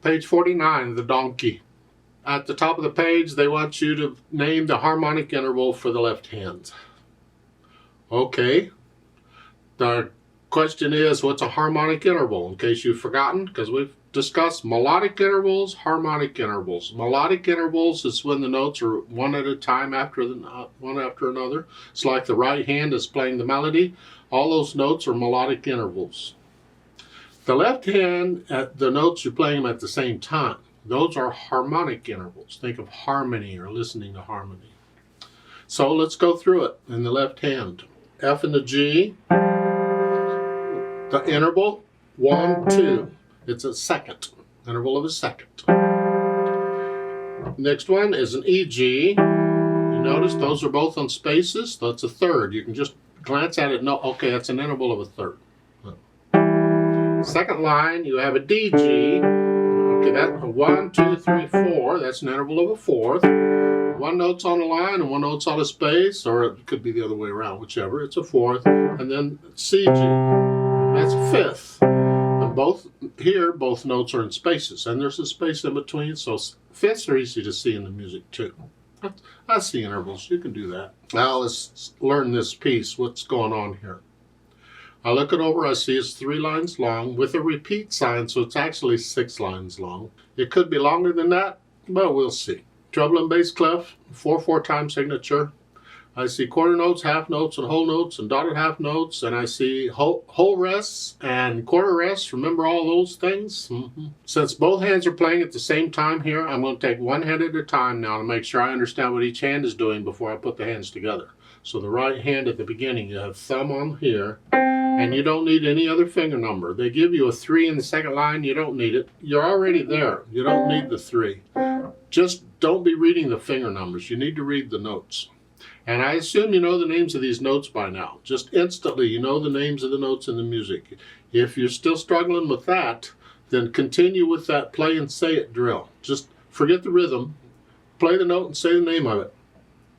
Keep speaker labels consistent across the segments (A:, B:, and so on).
A: Page 49, the donkey. At the top of the page, they want you to name the harmonic interval for the left hand. Okay. The question is, what's a harmonic interval? In case you've forgotten, because we've discussed melodic intervals, harmonic intervals. Melodic intervals is when the notes are one at a time one after another. It's like the right hand is playing the melody. All those notes are melodic intervals. The left hand, the notes you're playing them at the same time. Those are harmonic intervals. Think of harmony or listening to harmony. So let's go through it in the left hand. F and the G. The interval, 1, 2. It's a second, interval of a second. Next one is an E, G. You notice those are both on spaces. That's a third. You can just glance at it and know, okay, that's an interval of a third. Second line, you have a D, G. Okay, that's a 1, 2, 3, 4. That's an interval of a fourth. One note's on a line and one note's on a space, or it could be the other way around, whichever. It's a fourth. And then C, G. That's a fifth. And both notes are in spaces, and there's a space in between, so fifths are easy to see in the music too. That's the intervals. You can do that. Now let's learn this piece. What's going on here? I look it over, I see it's 3 lines long with a repeat sign, so it's actually 6 lines long. It could be longer than that, but we'll see. Treble and bass clef, 4/4 time signature. I see quarter notes, half notes, and whole notes, and dotted half notes, and I see whole rests and quarter rests. Remember all those things? Since both hands are playing at the same time here, I'm going to take one hand at a time now to make sure I understand what each hand is doing before I put the hands together. So the right hand at the beginning, you have thumb on here, and you don't need any other finger number. They give you a 3 in the second line. You don't need it. You're already there. You don't need the 3. Just don't be reading the finger numbers. You need to read the notes. And I assume you know the names of these notes by now. Just instantly, you know the names of the notes in the music. If you're still struggling with that, then continue with that play and say it drill. Just forget the rhythm. Play the note and say the name of it.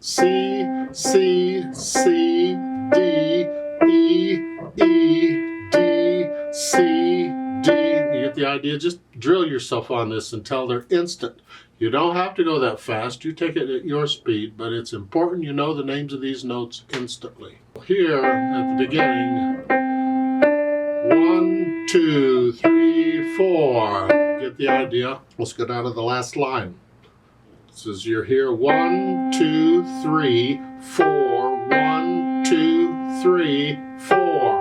A: C, C, C, D, E, E, D, C, D. You get the idea? Just drill yourself on this until they're instant. You don't have to go that fast. You take it at your speed, but it's important you know the names of these notes instantly. Here at the beginning, 1, 2, 3, 4. Get the idea? Let's go down to the last line. It says you're here 1, 2, 3, 4. 1, 2, 3, 4.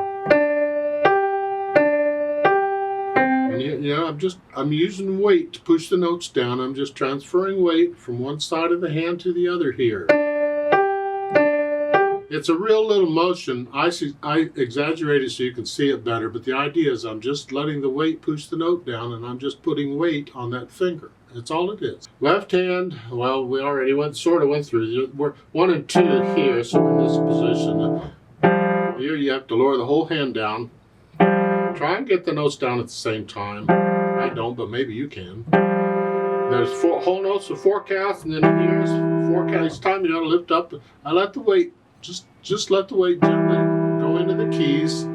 A: I'm using weight to push the notes down. I'm just transferring weight from one side of the hand to the other here. It's a real little motion. I exaggerate it so you can see it better, but the idea is I'm just letting the weight push the note down, and I'm just putting weight on that finger. That's all it is. Left hand, well, we already sort of went through. We're 1 and 2 here, so we're in this position. Here you have to lower the whole hand down. Try and get the notes down at the same time. I don't, but maybe you can. There's whole notes of 4 counts, and then here's 4 counts. Each time you gotta lift up. I let the weight, just let the weight gently go into the keys.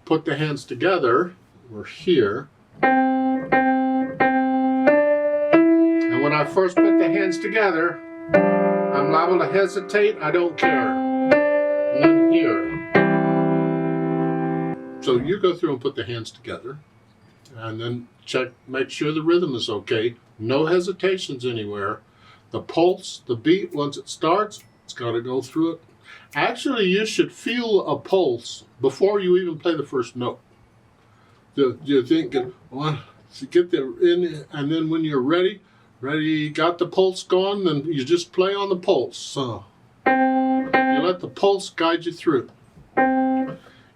A: Put the hands together. We're here. And when I first put the hands together, I'm liable to hesitate. I don't care. And then here. So you go through and put the hands together, and then make sure the rhythm is okay. No hesitations anywhere. The pulse, the beat, once it starts, it's got to go through it. Actually, you should feel a pulse before you even play the first note. You're thinking, well, so get there in, and then when you're ready, got the pulse going, then you just play on the pulse. So you let the pulse guide you through.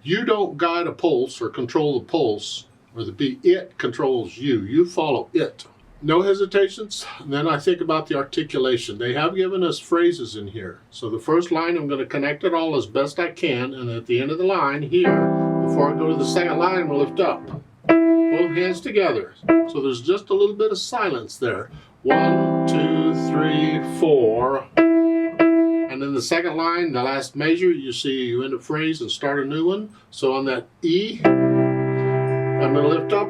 A: You don't guide a pulse or control the pulse or the beat. It controls you. You follow it. No hesitations. And then I think about the articulation. They have given us phrases in here. So the first line, I'm going to connect it all as best I can. And at the end of the line here, before I go to the second line, we'll lift up. Both hands together. So there's just a little bit of silence there. 1, 2, 3, 4. And then the second line, the last measure, you see you end a phrase and start a new one. So on that E, I'm going to lift up.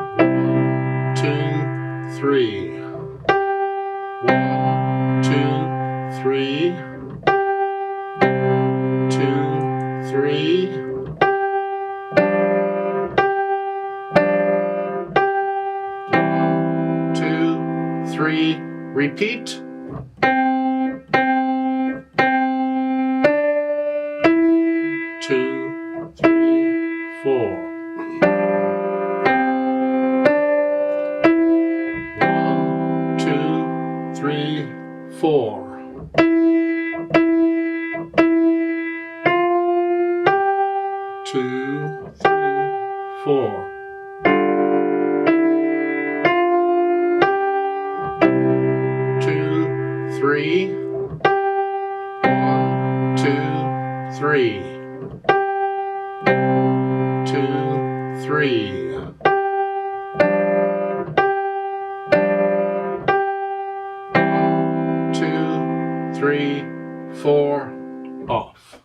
A: 3. 1, 2, 3. 2, 3. 1, 2, 3. Repeat. 2, 3, 4. 1, 2, 3, 4. 2, 3, 4. 2, 3. 1, 2, 3. 2, 3. 1, 2, 3, 4. Off.